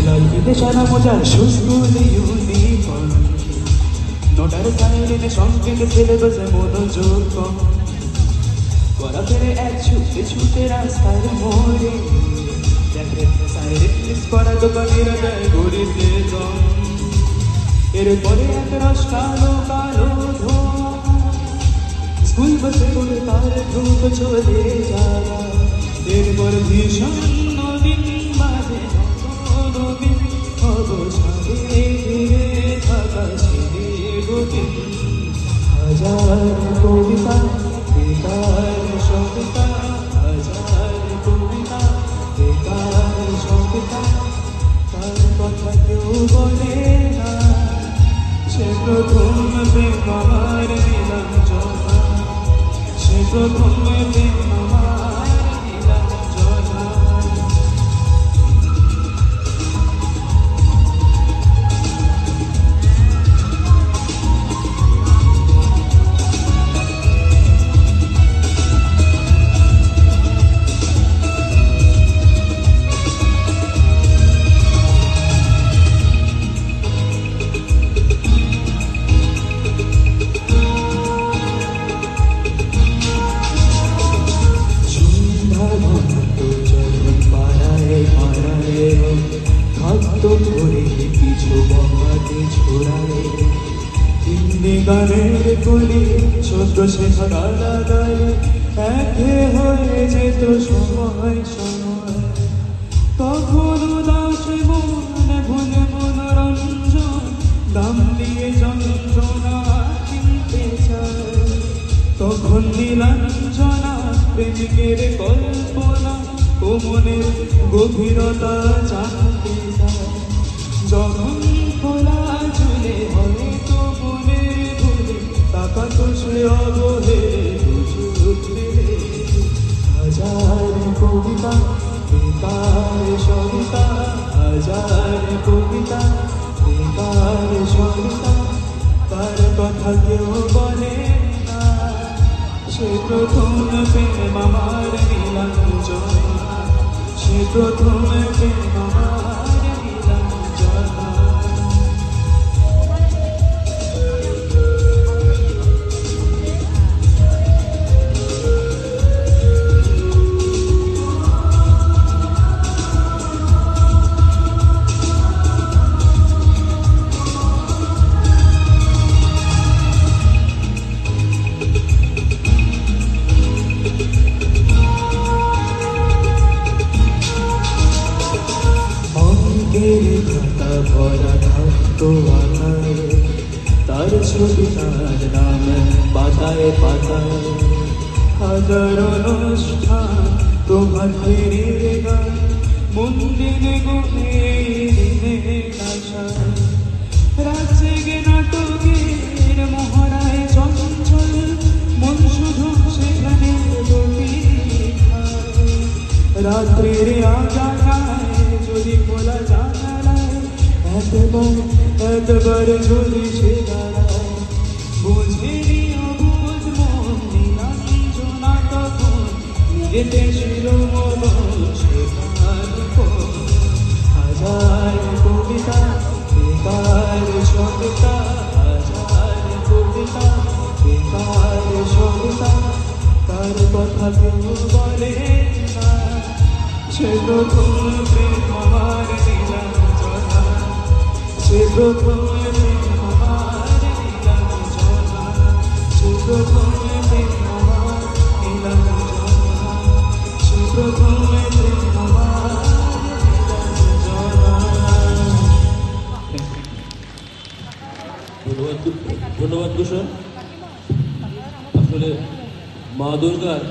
লাল ফিতে সারা মজার সুস্কুল ইউনিফর্ম নোটার সাইলেনে সংকেত সিলেবাসে মনোযোগ কম করা ফেরে এক ছুটে ছুটে রাস্তার মোড়ে দেখে সাইলেন্ট মিস করা দোকানিরা দেয় গড়িতে জম এরপরে এক রস কালো কালো ধোঁয়া স্কুল বাসে করে তার দ্রুত চলে যাওয়া এরপর ভীষণ নদীন বাজে নদীন অবসাদে ঘিরে থাকা ছেলে গতিন হাজার কবিতা বেকার সবিতা হাজার কবিতা বেকার সবিতা তার কথা কেউ বলে না সে প্রথম প্রেম আমার নীলাঞ্জনা সে প্রথম প্রেম আমার নীলাঞ্জনা গানের কলি ছোট শেখা গালা গালে একে হয়ে যেত সময় সময় তখন উদাস মনে ভুলে মনোরঞ্জন দাম দিয়ে যন্ত্রণা কিনতে চায় তখন নীলাঞ্জনা প্রেমিকের কল্পনা ও মনের গভীরতা জানতে চায় যখন খোলা চুলে হয় তো মনের ভুলে টাকা তো সে অবহেলে হাজার কবিতা বেকার সবিতা হাজার কবিতা বেকার সবিতা তার কথা কেউ বলে না সে প্রথম প্রেম আমার নীলাঞ্জনা সে প্রথম প্রেম আমার খাতা ভরা থাকতো আকারে তার ছবি তার নাম পাতায় পাতায় হাজার অনুষ্ঠান তোমার ফিরে গান মন্দিরে গুনে রাত জেগে নাটকের মহড়ায় চঞ্চল মন শুধু সেখানে রাত্রির আজানায় যদি খোলা জানালায় একবার যদি সে দাঁড়ায় বুঝেনি অবুঝ মন নীলাঞ্জনা তখন নিজেতে শিরোমন শেখার হাজার কবিতা বেকার সবিতা হাজার কবিতা বেকার সবিতা তার কথা কেউ বলে না সে প্রথম প্রেম আমার নীলাঞ্জনা সে প্রথম প্রেম আমার নীলাঞ্জনা সে প্রথম প্রেম আমার নীলাঞ্জনা সে প্রথম প্রেম আমার নীলাঞ্জনা। ধন্যবাদ কুশল। আসলে মা দুর্গার